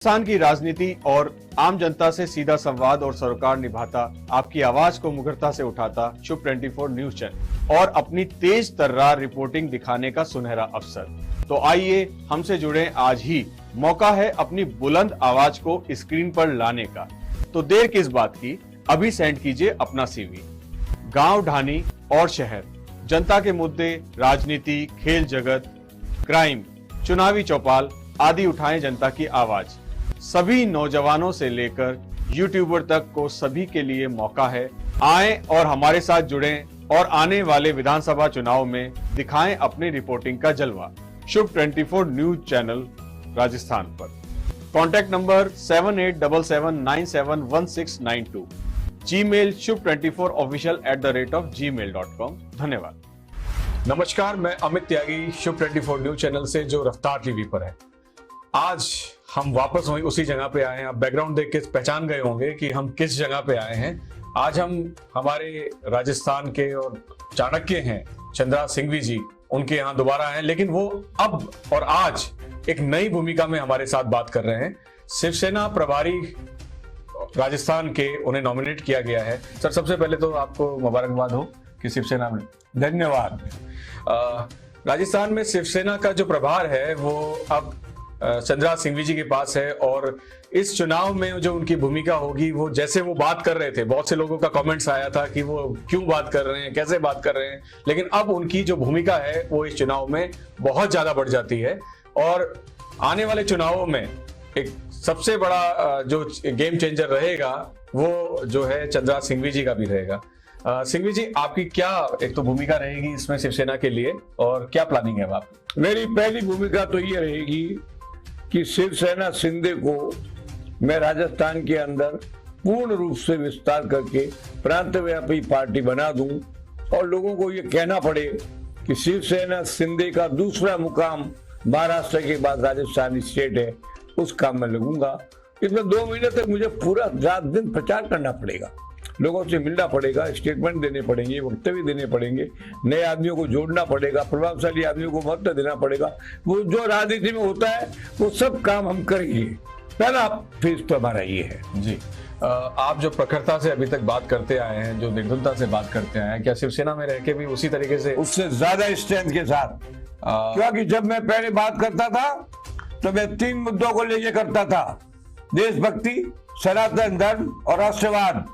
राजस्थान की राजनीति और आम जनता से सीधा संवाद और सरोकार निभाता, आपकी आवाज को मुखरता से उठाता शुभ 24 न्यूज चैनल और अपनी तेज तर्रार रिपोर्टिंग दिखाने का सुनहरा अवसर। तो आइए हमसे जुड़े आज ही, मौका है अपनी बुलंद आवाज को स्क्रीन पर लाने का। तो देर किस बात की, अभी सेंड कीजिए अपना सीवी। गांव, ढानी और शहर, जनता के मुद्दे, राजनीति, खेल जगत, क्राइम, चुनावी चौपाल आदि उठाएं जनता की आवाज। सभी नौजवानों से लेकर यूट्यूबर तक को सभी के लिए मौका है। आएं और हमारे साथ जुड़ें और आने वाले विधानसभा चुनाव में दिखाएं अपनी रिपोर्टिंग का जलवा। शुभ 24 न्यूज चैनल राजस्थान पर। Contact number 7877971692। Gmail shub24official@gmail.com। धन्यवाद। नमस्कार, मैं अमित त्यागी शुभ 24 न्यूज चैनल से, जो रफ्तार टीवी पर है। आज हम वापस वहीं उसी जगह पे आए हैं। आप बैकग्राउंड देख के पहचान गए होंगे कि हम किस जगह पे आए हैं। आज हम हमारे राजस्थान के और चाणक्य हैं चंद्रा सिंघवी जी, उनके यहाँ दोबारा हैं, लेकिन वो अब और आज एक नई भूमिका में हमारे साथ बात कर रहे हैं। शिवसेना प्रभारी राजस्थान के उन्हें नॉमिनेट किया गया है। सर, सबसे पहले तो आपको मुबारकबाद हो कि शिवसेना में। धन्यवाद। राजस्थान में शिवसेना का जो प्रभार है वो अब चंद्रा सिंघवी जी के पास है, और इस चुनाव में जो उनकी भूमिका होगी, वो जैसे वो बात कर रहे थे, बहुत से लोगों का कमेंट्स आया था कि वो क्यों बात कर रहे हैं, कैसे बात कर रहे हैं, लेकिन अब उनकी जो भूमिका है वो इस चुनाव में बहुत ज्यादा बढ़ जाती है। और आने वाले चुनावों में एक सबसे बड़ा जो गेम चेंजर रहेगा वो जो है चंद्रा सिंघवी जी का भी रहेगा। सिंघवी जी, आपकी क्या एक तो भूमिका रहेगी इसमें शिवसेना के लिए, और क्या प्लानिंग है आप? मेरी पहली भूमिका तो ये रहेगी कि शिवसेना शिंदे को मैं राजस्थान के अंदर पूर्ण रूप से विस्तार करके प्रांतव्यापी पार्टी बना दूं, और लोगों को ये कहना पड़े कि शिवसेना शिंदे का दूसरा मुकाम महाराष्ट्र के बाद राजस्थान स्टेट है। उस काम में लगूंगा। इसमें 2 महीने तक मुझे पूरा रात दिन प्रचार करना पड़ेगा, लोगों से मिलना पड़ेगा, स्टेटमेंट देने पड़ेंगे, वक्तव्य देने पड़ेंगे, नए आदमियों को जोड़ना पड़ेगा, प्रभावशाली आदमियों को महत्व देना पड़ेगा। वो जो राजनीति में होता है वो सब काम हम करेंगे। पहला फेज तो हमारा ये है। जी, आप जो प्रखरता से अभी तक बात करते आए हैं, जो निर्धुलता से बात करते आए हैं, क्या शिवसेना में रह के भी उसी तरीके से, उससे ज्यादा स्ट्रेंथ के साथ? क्योंकि जब मैं पहले बात करता था तो मैं 3 मुद्दों को लेके करता था: देशभक्ति, सनातन धर्म और राष्ट्रवाद।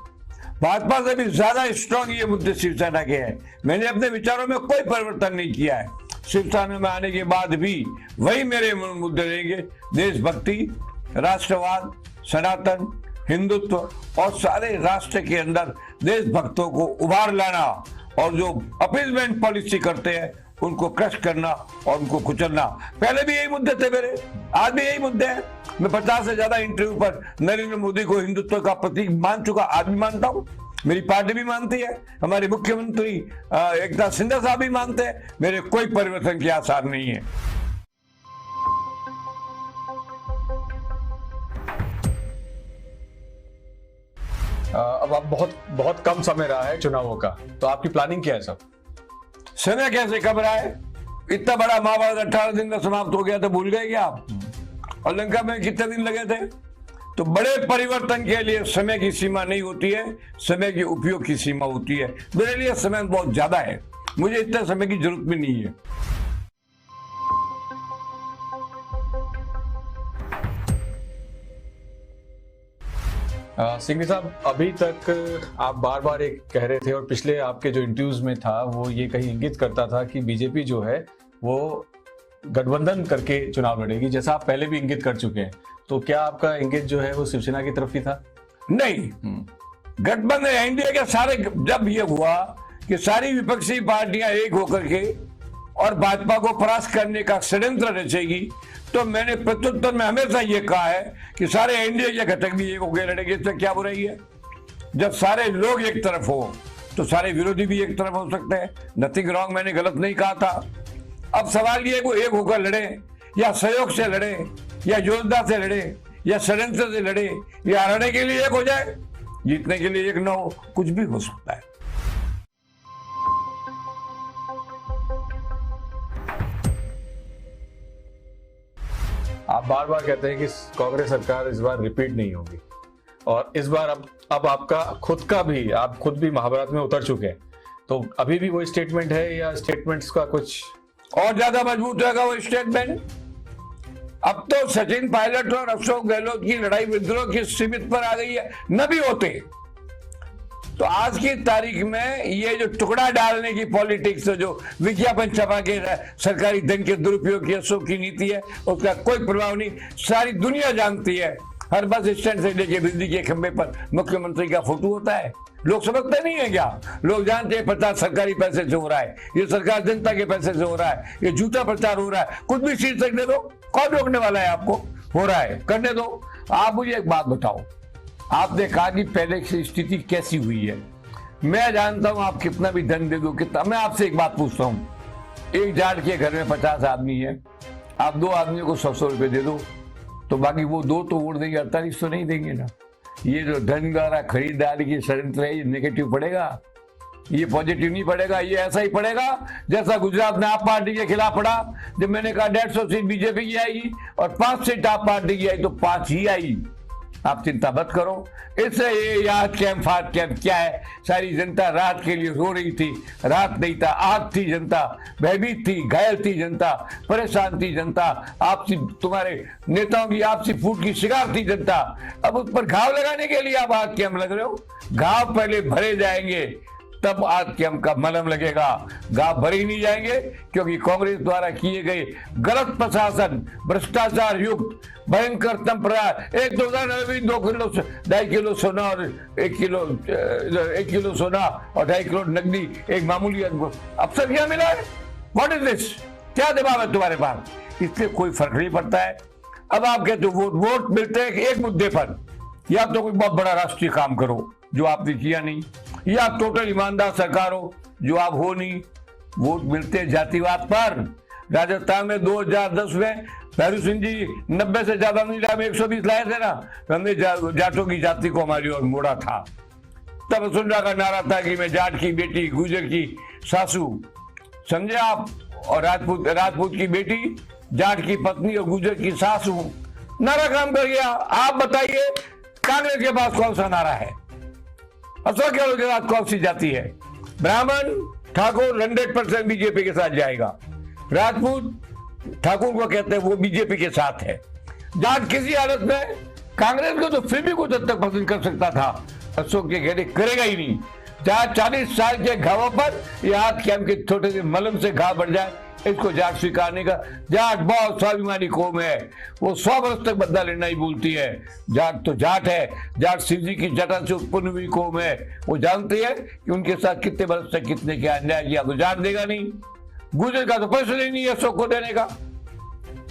भाजपा से भी ज्यादा स्ट्रॉन्ग ये मुद्दे शिवसेना के हैं। मैंने अपने विचारों में कोई परिवर्तन नहीं किया है। शिवसेना में आने के बाद भी वही मेरे मुद्दे रहेंगे: देशभक्ति, राष्ट्रवाद, सनातन, हिंदुत्व, और सारे राष्ट्र के अंदर देशभक्तों को उभार लाना, और जो अपीजमेंट पॉलिसी करते हैं उनको क्रश करना और उनको कुचलना। पहले भी यही मुद्दे थे मेरे, आज भी यही मुद्दे हैं। मैं 50 से ज्यादा इंटरव्यू पर नरेंद्र मोदी को हिंदुत्व का प्रतीक मान चुका, आज भी मानता हूं, मेरी पार्टी भी मानती है, हमारे मुख्यमंत्री एकनाथ शिंदे साहब भी मानते हैं। मेरे कोई परिवर्तन के आसार नहीं है। अब आप बहुत कम समय रहा है चुनावों का, तो आपकी प्लानिंग क्या है सब? समय कैसे कब रहा है? इतना बड़ा महाभारत 18 दिन में समाप्त हो गया तो भूल गए क्या आप? और लंका में कितने दिन लगे थे? तो बड़े परिवर्तन के लिए समय की सीमा नहीं होती है, समय के उपयोग की सीमा होती है। मेरे लिए समय बहुत ज्यादा है, मुझे इतने समय की जरूरत भी नहीं है। सिंघवी साहब, अभी तक आप बार बार एक कह रहे थे, और पिछले आपके जो इंटरव्यूज में था वो ये कहीं इंगित करता था कि बीजेपी जो है वो गठबंधन करके चुनाव लड़ेगी, जैसा आप पहले भी इंगित कर चुके हैं। तो क्या आपका इंगित जो है वो शिवसेना की तरफ ही था? नहीं, गठबंधन एनडीए के सारे, जब ये हुआ कि सारी विपक्षी पार्टियां एक होकर के और भाजपा को परास्त करने का षड्यंत्र रचेगी, तो मैंने प्रत्युत्तर में हमेशा ये कहा है कि सारे एनडीए के घटक भी एक होकर लड़ेंगे। इसमें क्या बुराई है? जब सारे लोग एक तरफ हो तो सारे विरोधी भी एक तरफ हो सकते हैं। नथिंग रॉन्ग, मैंने गलत नहीं कहा था। अब सवाल ये, वो एक होकर लड़े, या सहयोग से लड़े, या योजना से लड़े, या षड्यंत्र से लड़े, या हराने के लिए एक हो जाए, जीतने के लिए एक न हो, कुछ भी हो सकता है। आप बार बार कहते हैं कि कांग्रेस सरकार इस बार रिपीट नहीं होगी, और इस बार अब आपका खुद का भी, आप खुद भी महाभारत में उतर चुके हैं, तो अभी भी वो स्टेटमेंट है या स्टेटमेंट्स का कुछ और ज्यादा मजबूत होगा वो स्टेटमेंट? अब तो सचिन पायलट और अशोक गहलोत की लड़ाई विद्रोह की सीमित पर आ गई है। न भी होते तो आज की तारीख में ये जो टुकड़ा डालने की पॉलिटिक्स, जो विज्ञापन छपा के सरकारी धन के दुरुपयोग की अशोक की नीति है, उसका कोई प्रभाव नहीं। सारी दुनिया जानती है, हर बस स्टैंड से लेके बिजली के खंभे पर मुख्यमंत्री का फोटो होता है। लोग समझते नहीं है क्या? लोग जानते हैं प्रचार सरकारी पैसे से हो रहा है, ये सरकार जनता के पैसे से हो रहा है, ये झूठा प्रचार हो रहा है। कुछ भी शीर्षक दे दो, कौन रोकने वाला है आपको? हो रहा है, करने दो। आप मुझे एक बात बताओ, आपने कहा कि पहले की स्थिति कैसी हुई है। मैं जानता हूं आप कितना भी धन दे दो, कितना। मैं आपसे एक बात पूछता हूं, एक जाट के घर में 50 आदमी है, आप 2 आदमियों को 100 रुपए दे दो, तो बाकी वो 2 तो वोट देंगे, 48 तो नहीं देंगे ना। ये जो धन द्वारा खरीदारी की षड्यंत्र है, ये नेगेटिव पड़ेगा, ये पॉजिटिव नहीं पड़ेगा। ये ऐसा ही पड़ेगा जैसा गुजरात में आप पार्टी के खिलाफ पड़ा, जब मैंने कहा 150 सीट बीजेपी की आएगी और 5 सीट आप पार्टी की आई, तो 5 ही आई। आप चिंता मत करो। इससे ये याद कैंप फाट कैंप क्या है? सारी जनता रात के लिए रो रही थी, रात नहीं था, आग थी जनता, भयभीत थी, घायल थी जनता, परेशान थी जनता, आपसी तुम्हारे नेताओं की आपसी फूट की शिकार थी जनता। अब उस पर घाव लगाने के लिए आप आग कैंप लग रहे हो। घाव पहले भरे जाएंगे, तब आग कैंप का मलहम लगेगा। घाव भरे ही नहीं जाएंगे, क्योंकि कांग्रेस द्वारा किए गए गलत प्रशासन, भ्रष्टाचार युक्त भयंकर तंत्र, 2 किलो 2.5 किलो सोना और 1 किलो सोना और 2.5 किलो नकदी एक मामूली अफसर क्या मिला है? What is this? क्या दिमाग है तुम्हारे पास? इससे कोई फर्क नहीं पड़ता है। अब आप कहते हो वोट मिलते हैं एक मुद्दे पर, या तो कोई बहुत बड़ा राष्ट्रीय काम करो जो आपने किया नहीं, या टोटल ईमानदार सरकार हो जो आप हो नहीं। वोट मिलते जातिवाद पर। राजस्थान में 2010 में भैरू सिंह जी 90 से ज्यादा नहीं लाए, 120 लाए थे ना, हमने जाटों की जाति को हमारी ओर मोड़ा था। तब वसुंधरा का नारा था कि मैं जाट की बेटी, गुर्जर की सासू, समझे आप, और राजपूत की बेटी, जाट की पत्नी और गुर्जर की सासू। नारा काम कर गया। आप बताइए कांग्रेस के पास कौन सा नारा है? अशोक गहलोत के साथ कौन सी जाति है? ब्राह्मण ठाकुर 100% बीजेपी के साथ जाएगा। राजपूत ठाकुर को कहते हैं वो बीजेपी के साथ है। जाट किसी हालत में कांग्रेस को तो फिर भी कुछ हद तक पसंद कर सकता था, अशोक के गहलोत करेगा ही नहीं। जहां 40 साल के घावों पर यहाँ कैंप के छोटे से मलम से घाव बढ़ जाए, इसको जाट स्वीकारने का। जाट बहुत स्वाभिमानी कौम है, वो 100 वर्ष तक बदला लेना ही बोलती है। जाट तो जाट है, जाट शिव जी की जटा से उत्पन्न हुई कौम है। वो जानती है कि उनके साथ कितने वर्ष तक कितने क्या अन्याय किया, तो जाट देगा नहीं। गुजर का तो पैसे नहीं है अशोक को देने का,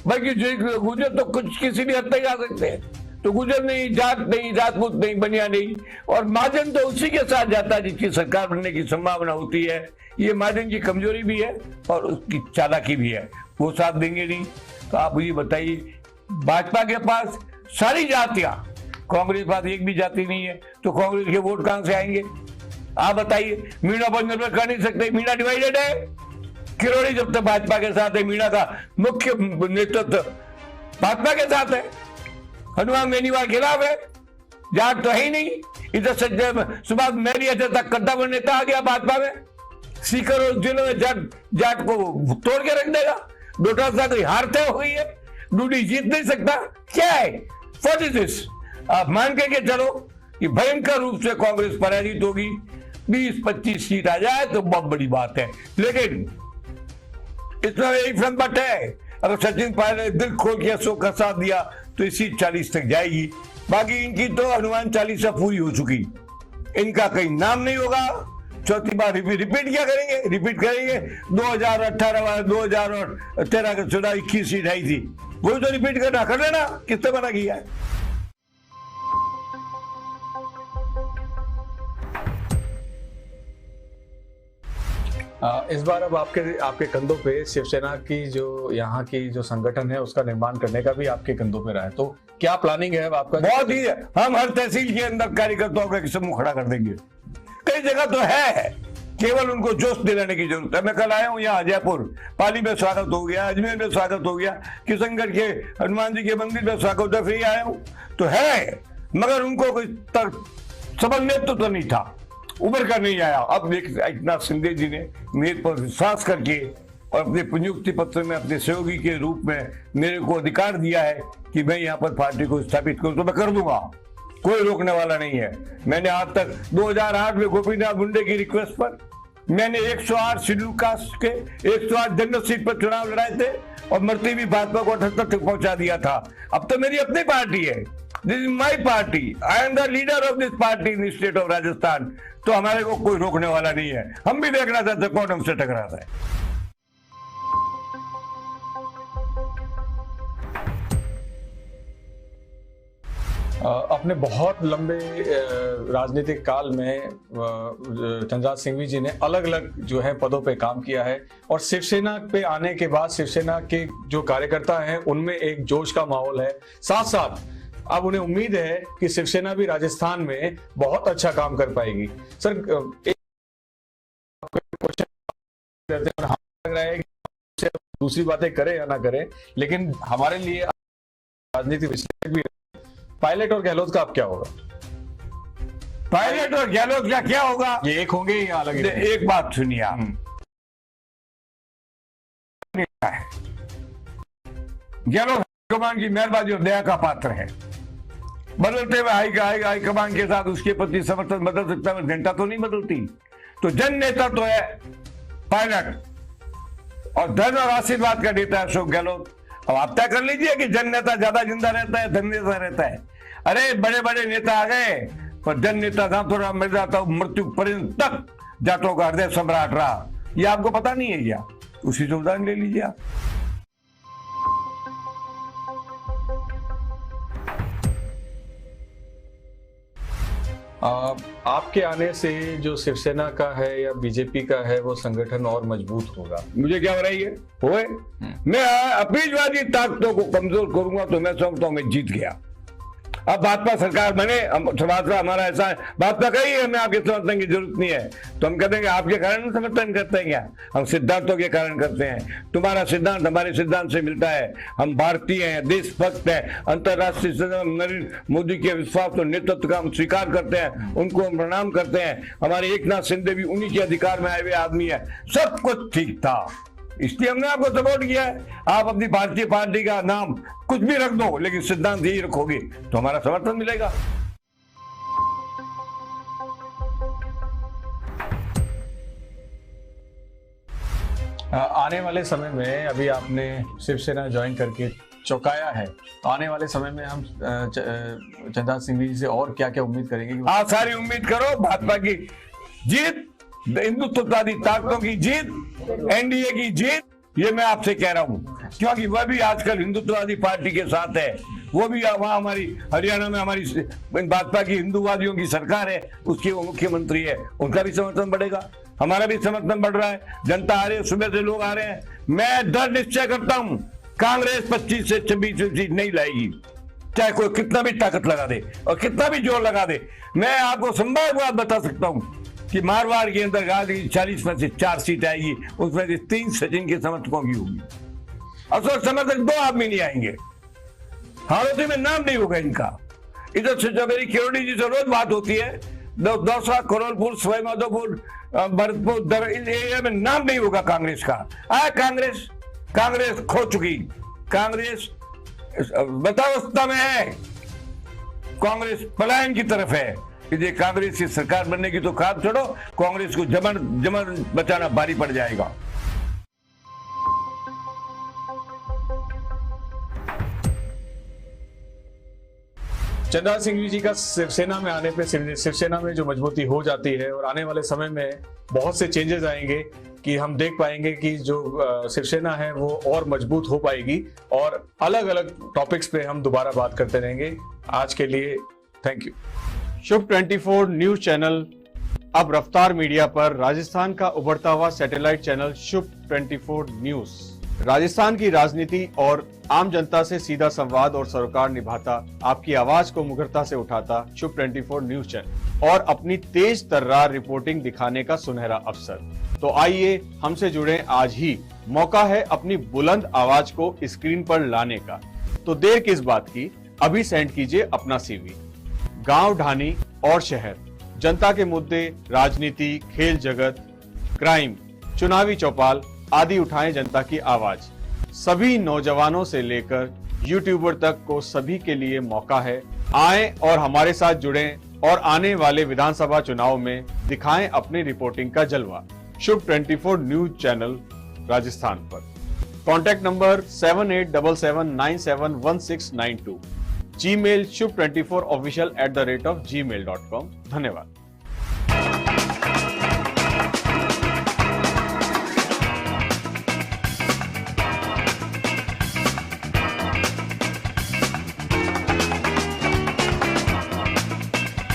बल्कि गुजर तो कुछ किसी भी हद तक जा सकते हैं। तो गुजर नहीं, जाट नहीं, राजपूत नहीं, बनिया नहीं, और महाजन तो उसी के साथ जाता है जिसकी सरकार बनने की संभावना होती है। ये महाजन की कमजोरी भी है और उसकी चालाकी भी है, वो साथ देंगे नहीं। तो आप मुझे बताइए, भाजपा के पास सारी जातियां, कांग्रेस के पास एक भी जाति नहीं है, तो कांग्रेस के वोट कहां से आएंगे? आप बताइए। मीणा पर निर्भर कर नहीं सकते, मीणा डिवाइडेड है। किरोड़ी जब तक भाजपा के साथ है, मीणा का मुख्य नेतृत्व भाजपा के साथ है। हनुमान बेनीवाल खिलाफ है, जाट तो है ही नहीं। इधर सुभाष मैरी तक कद्दा बन नेता आ गया भाजपा में। सीकर और जिलों में जाट को तोड़ के रख देगा। डोटासा कोई हार तय हो गई है, डूडी जीत नहीं सकता। क्या है? What is this? आप मान के चलो कि भयंकर रूप से कांग्रेस पराजित होगी, 20-25 सीट आ जाए तो बहुत बड़ी बात है। लेकिन इसमें एक फ्रंट है, अगर सचिन पायलट ने दिल खोल के अशोक का साथ दिया तो ये सीट 40 तक जाएगी। बाकी इनकी तो अनुमान 40 पूरी हो चुकी, इनका कहीं नाम नहीं होगा। चौथी बार रिपीट क्या करेंगे? रिपीट करेंगे 2018 2013 का चुनाव 21 सीट आई थी, वही तो रिपीट करना, कर लेना। किसने मना किया है? इस बार अब आपके कंधों पे शिवसेना की जो यहाँ की जो संगठन है उसका निर्माण करने का भी आपके कंधों पे रहा है, तो क्या प्लानिंग है अब आपका? बहुत ही हम हर तहसील के अंदर कार्यकर्ताओं का समूह खड़ा कर देंगे। कई जगह तो है कि केवल उनको जोश दिलाने की जरूरत है। मैं कल आया हूं यहाँ जयपुर, पाली में स्वागत हो गया, अजमेर में स्वागत हो गया, किशनगढ़ के हनुमान जी के मंदिर में स्वागत होता, फिर आया हूं तो है, मगर उनको कोई सबल नेतृत्व तो नहीं था, उभर कर नहीं आया। अब एकनाथ शिंदे जी ने मेरे पर विश्वास करके और अपने नियुक्ति पत्र में अपने सहयोगी के रूप में मेरे को अधिकार दिया है कि मैं यहाँ पर पार्टी को स्थापित करूं, तो मैं कर दूंगा, कोई रोकने वाला नहीं है। मैंने आज तक 2008 में गोपीनाथ मुंडे की रिक्वेस्ट पर मैंने 108 शेड्यूल कास्ट के 108 जनरल सीट पर चुनाव लड़ाए थे और मरती भी भाजपा को 78 तक पहुंचा दिया था। अब तो मेरी अपनी पार्टी है, this is my party, I am the leader of this party in state of Rajasthan. तो हमारे को कोई रोकने वाला नहीं है, हम भी देखना चाहते कौन हमसे टकराता है। अपने बहुत लंबे राजनीतिक काल में चंद्रराज सिंघवी जी ने अलग अलग जो है पदों पे काम किया है और शिवसेना पे आने के बाद शिवसेना के जो कार्यकर्ता हैं उनमें एक जोश का माहौल है। साथ साथ अब उन्हें उम्मीद है कि शिवसेना भी राजस्थान में बहुत अच्छा काम कर पाएगी। सर, एक क्वेश्चन करते हैं, हमें लग रहा है कि दूसरी बातें करें या ना करें, लेकिन हमारे लिए राजनीति विश्लेषक भी, पायलट और गहलोत का अब क्या होगा? पायलट और गहलोत का क्या होगा? ये एक होंगे या अलग? एक बात सुनिए आप, गहलोत हाईकमान की मेहरबानी और दया का पात्र है। बदलते हुए हाईकमान के साथ उसके प्रति समर्थन बदल सकता है, घंटा तो नहीं बदलती। तो जन नेता तो है पायलट और धन और आशीर्वाद का नेता है अशोक गहलोत। अब आप तय कर लीजिए कि जन नेता ज्यादा जिंदा रहता है, धन नेता रहता है। अरे बड़े बड़े नेता आ गए पर जन नेता थोड़ा मिल जाता, मृत्यु पर्यंत तक जाटों का हृदय सम्राट रहा। ये आपको पता नहीं है क्या? उसी से उदाहरण ले लीजिए आप। आपके आने से जो शिवसेना का है या बीजेपी का है वो संगठन और मजबूत होगा। मुझे क्या हो रही है होए? मैं अपीजवादी ताकतों को कमजोर करूंगा तो मैं समझता हूं मैं जीत गया। अब भाजपा सरकार बने, भाजपा हमारा ऐसा है, भाजपा कही है हमें आपके समर्थन की जरूरत नहीं है, तो हम कहते हैं आपके कारण समर्थन करते हैं क्या? हम सिद्धांतों के कारण करते हैं। तुम्हारा सिद्धांत हमारे सिद्धांत से मिलता है, हम भारतीय हैं, देशभक्त हैं, अंतर्राष्ट्रीय नरेंद्र मोदी के विश्वास और नेतृत्व का हम स्वीकार करते हैं, उनको हम प्रणाम करते हैं। हमारे एकनाथ शिंदे भी उन्हीं के अधिकार में आए हुए आदमी है। सब कुछ ठीक था, इसलिए हमने आपको सपोर्ट किया है। आप अपनी भारतीय पार्टी का नाम कुछ भी रख दो लेकिन सिद्धांत यही रखोगे तो हमारा समर्थन मिलेगा। आने वाले समय में अभी आपने शिवसेना ज्वाइन करके चौंकाया है, तो आने वाले समय में हम चंद्रराज सिंघवी जी से और क्या क्या उम्मीद करेंगे? आप सारी उम्मीद करो, भाजपा की जीत, हिंदुत्ववादी ताकतों की जीत, एनडीए की जीत, ये मैं आपसे कह रहा हूं, क्योंकि वह भी आजकल हिंदुत्ववादी पार्टी के साथ है। वो भी वहां हमारी हरियाणा में हमारी भाजपा की हिंदुवादियों की सरकार है, उसके वो मुख्यमंत्री है, उनका भी समर्थन बढ़ेगा, हमारा भी समर्थन बढ़ रहा है। जनता आ रही है, सुबह से लोग आ रहे हैं। मैं दृढ़ निश्चय करता हूं कांग्रेस 25 से 26 सीट नहीं लाएगी, चाहे कोई कितना भी ताकत लगा दे और कितना भी जोर लगा दे। मैं आपको संभावित बात बता सकता हूं कि मारवाड़ के अंदर 40 में से 4 सीट आएगी, उसमें से 3 सचिन के समर्थकों की होगी। अशोक समर्थक 2 आदमी नहीं आएंगे, हालांकि में नाम नहीं होगा इनका। इधर से मेरी किरोड़ी जी से रोज बात होती है, दौसा, करोलपुर, सवाई माधोपुर, भरतपुर एरिया में नाम नहीं होगा कांग्रेस का। कांग्रेस खो चुकी, कांग्रेस बतावस्था में है, कांग्रेस पलायन की तरफ है। इसलिए कांग्रेस की सरकार बनने की तो खाद छोड़ो, कांग्रेस को जमन बचाना भारी पड़ जाएगा। चंद्रराज सिंघवी जी का शिवसेना में आने पे शिवसेना में जो मजबूती हो जाती है और आने वाले समय में बहुत से चेंजेस आएंगे कि हम देख पाएंगे कि जो शिवसेना है वो और मजबूत हो पाएगी और अलग अलग टॉपिक्स पे हम दोबारा बात करते रहेंगे। आज के लिए thank you. Shubh 24 news channel अब रफ्तार मीडिया पर राजस्थान का उभरता हुआ सैटेलाइट चैनल शुभ 24 न्यूज। राजस्थान की राजनीति और आम जनता से सीधा संवाद और सरोकार निभाता, आपकी आवाज को मुखरता से उठाता शुभ 24 न्यूज चैनल और अपनी तेज तर्रार रिपोर्टिंग दिखाने का सुनहरा अवसर। तो आइए हमसे जुड़ें आज ही, मौका है अपनी बुलंद आवाज को स्क्रीन पर लाने का। तो देर किस बात की, अभी सेंड कीजिए अपना सीवी। गांव, ढाणी और शहर, जनता के मुद्दे, राजनीति, खेल जगत, क्राइम, चुनावी चौपाल आदि उठाएं जनता की आवाज। सभी नौजवानों से लेकर यूट्यूबर तक को सभी के लिए मौका है। आएं और हमारे साथ जुड़ें और आने वाले विधानसभा चुनाव में दिखाएं अपनी रिपोर्टिंग का जलवा। शुभ 24 न्यूज चैनल राजस्थान पर। Contact number 7877971692। Gmail shub24official@gmail.com। धन्यवाद।